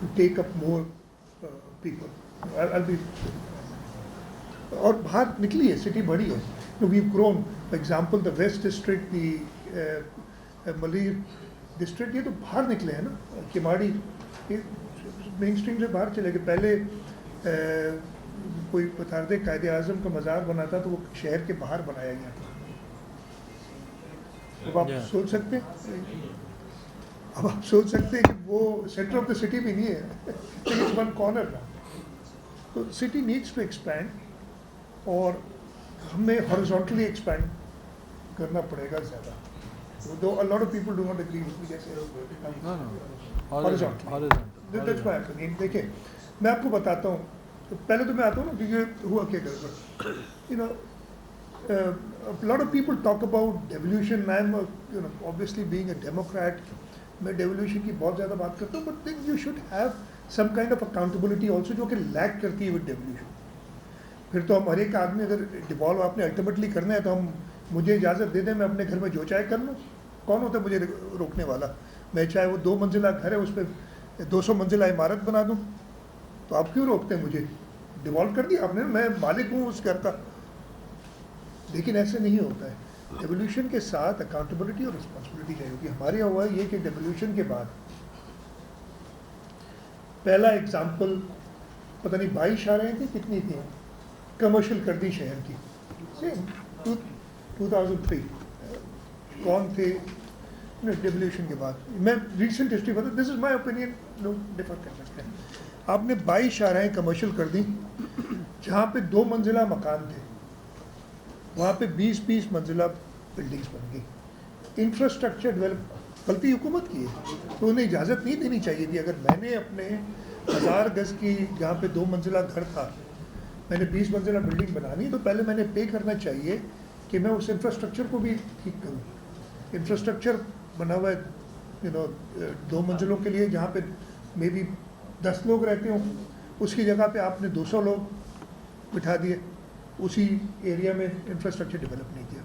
to take up more people. I'll be اور باہر نکلی ہے, سٹی بڑی ہے. We've grown, for example, the West District, the Malir District, یہ تو باہر نکلے ہیں نا. کماڑی مین اسٹریم سے باہر چلے گئے. پہلے کوئی بتا دے قائد اعظم کا مزار بنا تھا تو وہ شہر کے باہر بنایا گیا تھا. اب آپ سوچ سکتے ہیں, کہ وہ سینٹر آف دا سٹی بھی نہیں ہے, اٹس ون کارنر نا. تو سٹی نیڈس ٹو ایکسپینڈ, اور ہمیں ہارزونٹلی ایکسپینڈ کرنا پڑے گا زیادہ. Though a lot of people do not agree with me, جیسے that's my opinion. دیکھیں میں آپ کو بتاتا ہوں, پہلے تو میں آتا ہوں نا کہ یہ ہوا کیا کرتا. A lot of people talk about devolution. I'm obviously being a Democrat, میں devolution کی بہت زیادہ بات کرتا ہوں, but then you should have some kind of accountability also جو کہ لیک کرتی ہے with devolution. پھر تو ہم ہر ایک آدمی اگر ڈیوالو آپ نے الٹیمیٹلی کرنا ہے تو ہم مجھے اجازت دے دیں میں اپنے گھر میں جو چاہے کر لوں, کون ہوتا ہے مجھے روکنے والا. میں چاہے وہ 2 منزلہ گھر ہے اس پہ 200 منزلہ عمارت بنا دوں, تو آپ کیوں روکتے ہیں مجھے؟ ڈیوالو کر دیا آپ نے, میں مالک ہوں اس گھر کا. لیکن ایسے نہیں ہوتا ہے. ڈیولیوشن کے ساتھ اکاؤنٹیبلٹی اور رسپانسبلٹی چاہیے ہوگی. ہمارے یہاں ہوا ہے یہ کہ ڈیولیوشن کے بعد پہلا ایگزامپل پتہ نہیں 22 شاہراہیں تھیں کتنی تھیں کمرشل کر دی شہر کی. 2003 کون تھے ڈیولیوشن کے بعد. میں ریسنٹ ہسٹری بتا, دس از مائی اوپینین, لوگ ڈفر کر سکتے ہیں. آپ نے 22 شاہراہیں کمرشل کر دی جہاں پہ 2 منزلہ مکان تھے, وہاں پہ 20-20 منزلہ بلڈنگس بن گئی. انفراسٹرکچر ڈیولپ, غلطی حکومت کی ہے تو انہیں اجازت نہیں دینی چاہیے تھی. اگر میں نے اپنے 1000 گز کی جہاں پہ 2 منزلہ گھر تھا میں نے 20 منزلہ بلڈنگ بنانی, تو پہلے میں نے پے کرنا چاہیے کہ میں اس انفراسٹرکچر کو بھی ٹھیک کروں. انفراسٹرکچر بنا ہوا ہے 2 منزلوں کے لیے جہاں پہ مے بی 10 لوگ رہتے ہوں, اس کی جگہ پہ آپ نے 200 لوگ بٹھا دیے, اسی ایریا میں انفراسٹرکچر ڈیولپ نہیں کیا.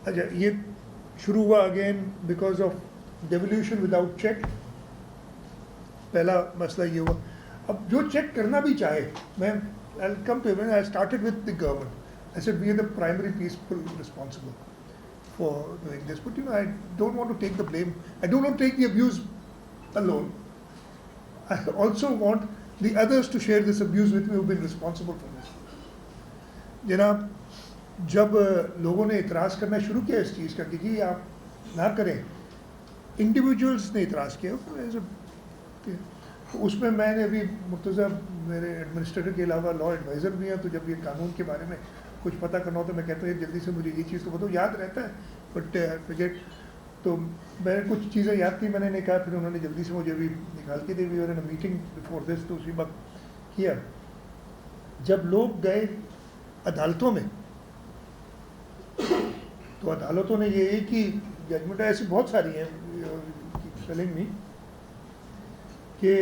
اچھا یہ شروع ہوا again because of devolution without check. پہلا مسئلہ یہ ہوا. اب جو چیک کرنا بھی چاہے, میں I'll come to it. When I started with the government, I said we are the primary people responsible for doing this. But I don't want to take the blame. I don't want to take the abuse alone. I also want the others to share this abuse with me who've been responsible for this. جناب جب لوگوں نے اعتراض کرنا شروع کیا اس چیز کا کہ جی آپ نہ کریں, انڈیویجولس نے اعتراض کیا, تو اس میں میں نے ابھی مرتضیٰ میرے ایڈمنسٹریٹر کے علاوہ لا ایڈوائزر بھی ہیں, تو جب یہ قانون کے بارے میں کچھ پتہ کرنا ہوتا ہے میں کہتا ہوں جلدی سے مجھے یہ چیز تو بتاؤ, یاد رہتا ہے بٹ پروجیکٹ. تو میں کچھ چیزیں یاد تھی, میں نے کہا, پھر انہوں نے جلدی سے مجھے ابھی نکال کے دی. وی ور ان اے میٹنگ بفور دس, تو اسی وقت کیا. جب لوگ گئے عدالتوں میں تو عدالتوں نے یہ ایک ہی ججمنٹ, ایسی بہت ساری ہیں ٹیلنگ می کہ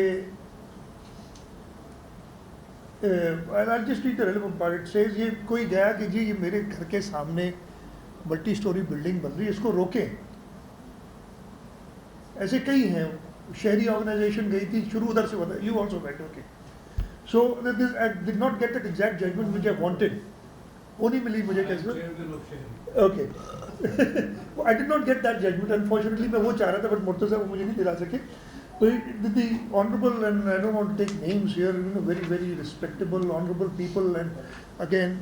I'll just read the relevant part. It says یہ کوئی گیا کہ جی یہ میرے گھر کے سامنے ملٹی اسٹوری بلڈنگ بن رہی ہے, اس کو روکیں. ایسے کئی ہیں. شہری آرگنائزیشن گئی تھی, شروع ادھر سے بتا, یو آلسو بیٹھ, okay. So I did not get that exact judgment which I wanted. وہ نہیں ملی مجھے کیسے, okay. I did not get that judgment unfortunately. میں وہ چاہ رہا تھا بٹ مرتضیٰ وہ مجھے نہیں دلا سکے. So the honorable, and I don't want to take names here, very, very respectable, honorable people, and again,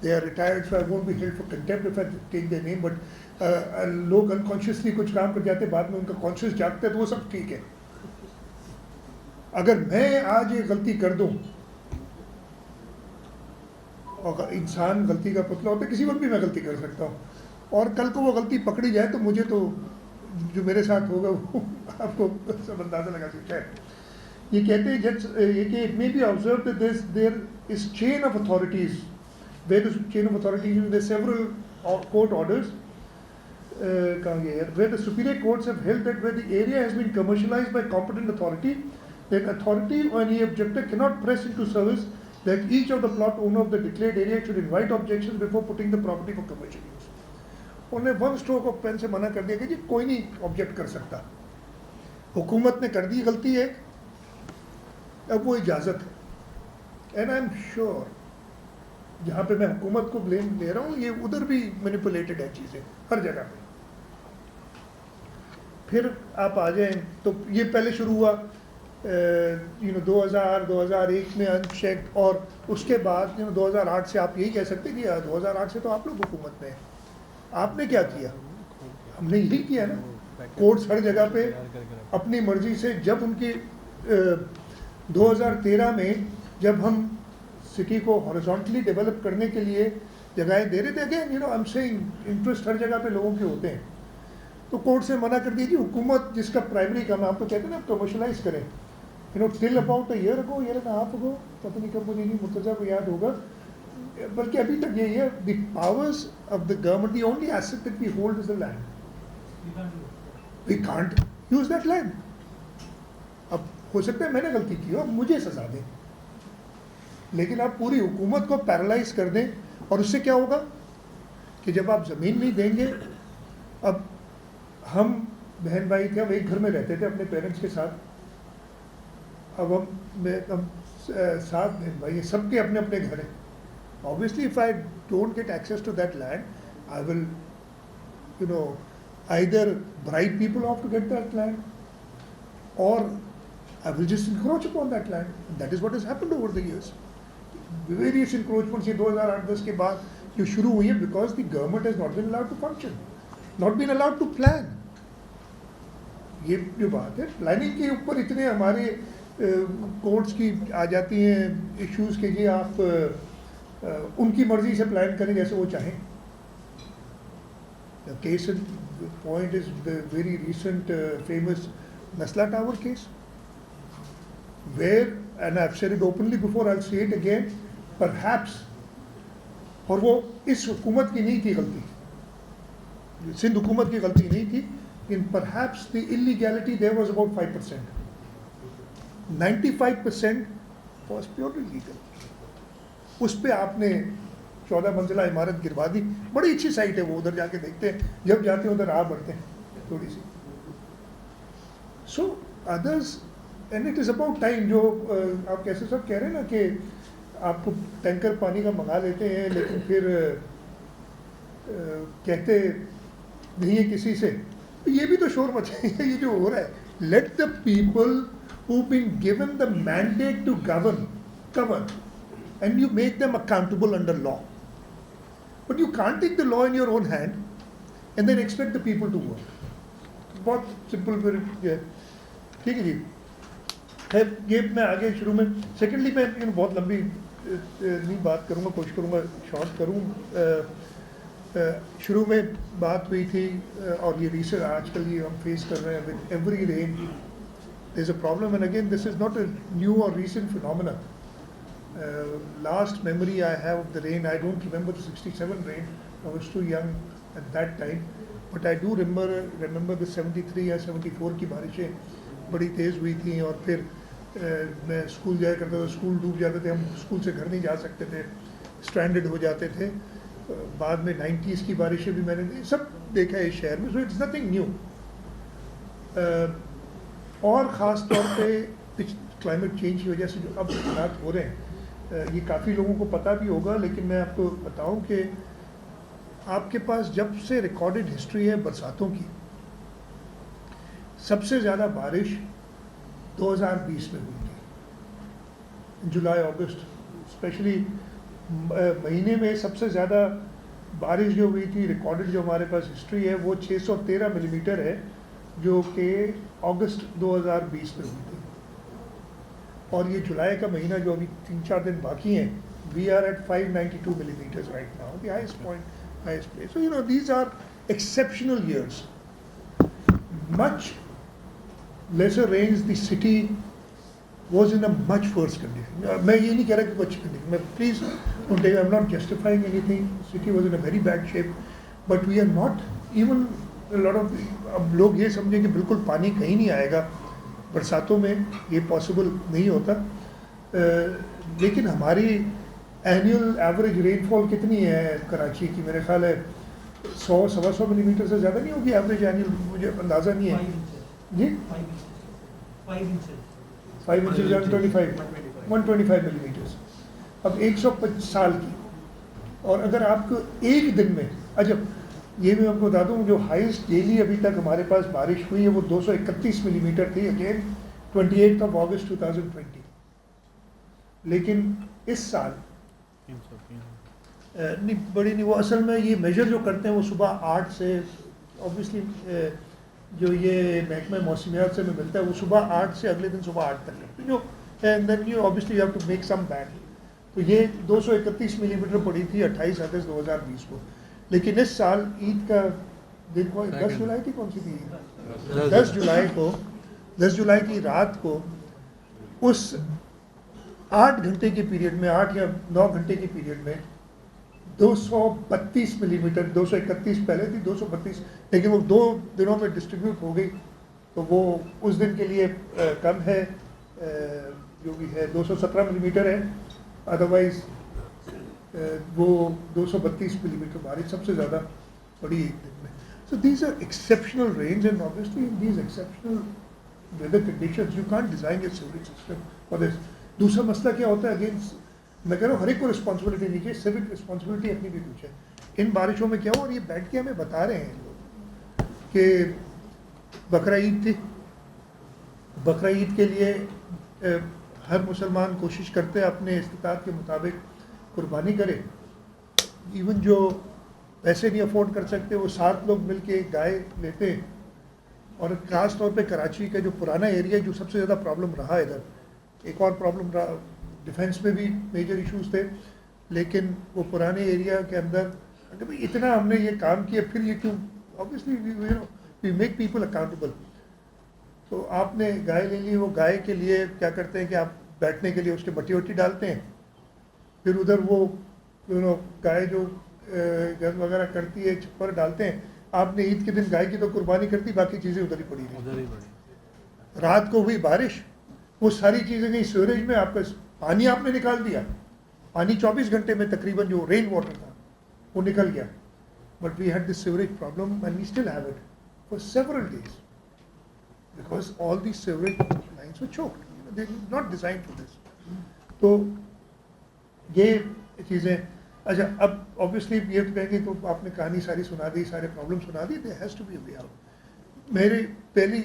they are retired, so I won't be held for contempt if I take their name, but لوگ unconsciously کچھ کام کر جاتے, بعد میں ان کا conscious جاگتا ہے, تو وہ سب ٹھیک ہے. اگر میں آج یہ غلطی کر دوں, اور انسان غلطی کا پتلا ہوتا ہے, کسی وقت بھی میں غلطی کر سکتا ہوں, اور کل کو وہ غلطی پکڑی جائے تو مجھے تو جو میرے ساتھ ہوگا وہ آپ کو سب اندازہ لگا سکتا ہے. یہ کہتے ہیں کہ it may be observe that there is chain of authorities, where the chain of authorities there several court orders کہاں گیا, where the superior courts have held that where the area has been کمرشلائزڈ by competent authority, then authority or any objector cannot press into service that each of the plot owner of the declared area should invite objections before putting the property for commercial use. انہوں نے one stroke of pain سے منع کر دیا کہ جی کوئی نہیں object کر سکتا. حکومت نے کر دی غلطی ایک, اب وہ اجازت ہے. اینڈ آئی ایم شیور جہاں پہ میں حکومت کو بلیم دے رہا ہوں یہ ادھر بھی مینیپولیٹڈ ہے چیزیں ہر جگہ پہ. پھر آپ آ جائیں تو یہ پہلے شروع ہوا 2001 میں انچیک, اور اس کے بعد 2008 سے آپ یہی کہہ سکتے کہ 2008 سے تو آپ لوگ حکومت میں ہیں. آپ نے کیا کیا؟ ہم نے یہی کیا نا. کورٹس ہر جگہ پہ اپنی مرضی سے, جب ان کی 2013 میں جب ہم سٹی کو ہارزونٹلی ڈیولپ کرنے کے لیے جگہیں دے رہے تھے, again I am seeing interest ہر جگہ پہ لوگوں کے ہوتے ہیں, تو کورٹ سے منع کر دی کہ حکومت جس کا پرائمری کام آپ تو کہتے ہیں نا کمرشلائز کریں. Till about year and half اگو, پتہ نہیں کب, مجھے نہیں مرتضیٰ کو یاد ہوگا, بلکہ ابھی تک یہی ہے, the powers of the government, the only asset that we hold is the land. We can't use that land. اب ہو سکتا ہے میں نے غلطی کی ہو, اب مجھے سزا دیں, لیکن آپ پوری حکومت کو پیرالائز کر دیں, اور اس سے کیا ہوگا کہ جب آپ زمین نہیں دیں گے. اب ہم بہن بھائی تھے, ہم ایک گھر میں رہتے تھے اپنے پیرنٹس کے ساتھ. اب ہم 7 بہن بھائی, سب کے اپنے اپنے گھر ہیں. Obviously if I don't get access to that land, I will either bribe people off to get that land, or I will just encroach upon that land. And that is what has happened over the years. Various encroachments یہ 2008-10 کے بعد جو شروع ہوئی ہیں, because the government has not been allowed to function, not been allowed to plan. یہ جو بات ہے پلاننگ کے اوپر اتنے ہمارے کورٹس کی آ جاتی ہیں ایشوز کہ جی آپ ان کی مرضی سے پلان کریں جیسے وہ چاہیں. The case in point is the very recent famous Nasla Tower case, where, and I've said it openly before, I'll say it again, perhaps, اور وہ اس حکومت کی نہیں تھی غلطی, سندھ حکومت کی غلطی نہیں تھی, in perhaps the illegality there was about 5%. 95% was purely legal. اس پہ آپ نے 14 منزلہ عمارت گروا دی. بڑی اچھی سائٹ ہے وہ, ادھر جا کے دیکھتے ہیں, جب جاتے ہیں ادھر راہ بڑھتے ہیں تھوڑی سی. So others, and it is about time, جو آپ کیسے سب کہہ رہے ہیں نا کہ آپ کو ٹینکر پانی کا منگا لیتے ہیں لیکن پھر کہتے نہیں ہے کسی سے. یہ بھی تو شور مچائے یہ جو ہو رہا ہے. Let the people who've been given the mandate to govern, and you make them accountable under law. But you can't take the law in your own hand and then expect the people to work. بہت simple پھر ٹھیک ہے جی. خیر یہ میں آگے شروع میں سیکنڈلی میں بہت لمبی نہیں بات کروں گا, کوشش کروں گا شارٹ کروں. شروع میں بات ہوئی تھی, اور یہ ریسرچ آج کل یہ ہم فیس کر رہے ہیں with every rain there's a problem, and again this is not a new or recent phenomena. Last memory I have of the rain, I don't remember the 67 rain, I was too young at that time, but I do remember the 73 یا 74 کی بارشیں بڑی تیز ہوئی تھیں, اور پھر میں اسکول جایا کرتا تھا, اسکول ڈوب جاتے تھے, ہم اسکول سے گھر نہیں جا سکتے تھے, اسٹرینڈڈ ہو جاتے تھے. بعد میں 90s کی بارشیں بھی میں نے سب دیکھا ہے اس شہر میں. So it's nothing new. اور خاص طور پہ کلائمیٹ چینج کی وجہ سے جو اب حالات ہو رہے ہیں, یہ کافی لوگوں کو پتہ بھی ہوگا, لیکن میں آپ کو بتاؤں کہ آپ کے پاس جب سے ریکارڈڈ ہسٹری ہے برساتوں کی, سب سے زیادہ بارش 2020 میں ہوئی تھی, جولائی اگست اسپیشلی مہینے میں سب سے زیادہ بارش جو ہوئی تھی ریکارڈڈ جو ہمارے پاس ہسٹری ہے وہ 613 ملی میٹر ہے, جو کہ اگست 2020 میں ہوئی تھی. اور یہ جولائی کا مہینہ جو ابھی 3-4 دن باقی ہیں, وی آر ایٹ 592 ملی matters right now, the highest point, highest place. So these are exceptional years. Much lesser rains, the city was in a much verse condition. میں یہ نہیں کہہ رہا کہ کوئی اچھی کنڈیشن, میں please I am not justifying any thing. City was in a very bad shape, but we are not even lot of. اب لوگ یہ سمجھیں کہ بالکل پانی کہیں نہیں آئے گا برساتوں میں, یہ پاسبل نہیں ہوتا. لیکن ہماری اینیول ایوریج رین فال کتنی ہے کراچی کی؟ میرے خیال ہے 100-125 ملی میٹر سے زیادہ نہیں ہوگی ایوریج اینیول, مجھے اندازہ نہیں ہے جی. 5 inches 125 millimeters. اب 105 سال کی, اور اگر آپ کو ایک دن میں, اچھا یہ بھی آپ کو بتا دوں جو ہائیسٹ ڈیلی ابھی تک ہمارے پاس بارش ہوئی ہے وہ 231 ملی میٹر تھی, اگین 28 اگست 2020. لیکن اس سال نہیں بڑی نہیں, وہ اصل میں یہ میجر جو کرتے ہیں وہ صبح 8 سے, اوبیسلی جو یہ محکمہ موسمیات سے میں ملتا ہے وہ صبح 8 سے اگلے دن صبح 8 تک کرتے ہیں, جو and then you obviously you have to make some band. تو یہ 231 ملی میٹر پڑی تھی 28 اگست 2020 کو. لیکن اس سال عید کا دن کو 10 جولائی کی کون سی تھی, 10 جولائی کی رات کو اس 8 گھنٹے کے پیریڈ میں, 8 یا 9 گھنٹے کے پیریڈ میں 232 ملی میٹر, 231 پہلے تھی 232, لیکن وہ 2 دنوں میں ڈسٹریبیوٹ ہو گئی تو وہ اس دن کے لیے کم ہے, جو بھی ہے 217 ملی میٹر ہے, ادروائز وہ 232 ملی میٹر بارش سب سے زیادہ پڑی ایک دن میں. So these are exceptional rains and obviously in these exceptional weather conditions you can't design a sewage system for this. دوسرا مسئلہ کیا ہوتا ہے, اگین میں کہہ رہا ہوں ہر ایک کو رسپانسبلٹی نہیں چاہیے, سیوک رسپانسبلٹی اپنی بھی کچھ ہے. ان بارشوں میں کیا ہو, اور یہ بیٹھ کے ہمیں بتا رہے ہیں لوگ کہ بقرہ عید تھی, بقرہ عید کے لیے ہر مسلمان کوشش کرتے ہیں اپنے استطاعت کے مطابق قربانی کرے. ایون جو پیسے نہیں افورڈ کر سکتے وہ 7 لوگ مل کے ایک گائے لیتے ہیں. اور خاص طور پہ کراچی کا جو پرانا ایریا جو سب سے زیادہ پرابلم رہا ادھر, ایک اور پرابلم رہا, ڈیفینس میں بھی میجر ایشوز تھے, لیکن وہ پرانے ایریا کے اندر اگر بھائی اتنا ہم نے یہ کام کیا پھر یہ کیوں, obviously we make people accountable. تو آپ نے گائے لے لی, وہ گائے کے لیے کیا کرتے ہیں کہ آپ بیٹھنے کے لیے اس کے بٹی وٹی ڈالتے ہیں, پھر ادھر وہ گائے جو گند وغیرہ کرتی ہے چھپر ڈالتے ہیں. آپ نے عید کے دن گائے کی تو قربانی کرتی, باقی چیزیں ادھر ہی پڑی رہی. رات کو ہوئی بارش, وہ ساری چیزیں گئی سیوریج میں, آپ کا پانی آپ نے نکال دیا, پانی 24 گھنٹے میں تقریباً جو رین واٹر تھا وہ نکل گیا. But we had this sewerage problem and we still have it for several days because all the sewerage lines were choked, they are not designed for this. تو یہ چیزیں, اچھا اب اوبیسلی یہ تو کہیں گے تو آپ نے کہانی ساری سنا دی, سارے پرابلم سنا دی, there has to be a way out. میری پہلی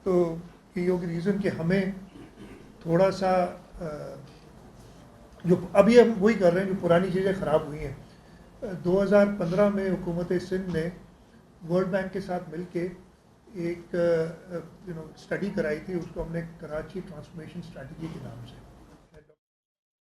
تو یہ ہوگی ریزن کہ ہمیں تھوڑا سا جو ابھی ہم وہی کر رہے ہیں جو پرانی چیزیں خراب ہوئی ہیں. 2015 میں حکومت سندھ نے ورلڈ بینک کے ساتھ مل کے ایک اسٹڈی کرائی تھی, اس کو ہم نے کراچی ٹرانسفارمیشن اسٹریٹجی کے نام سے.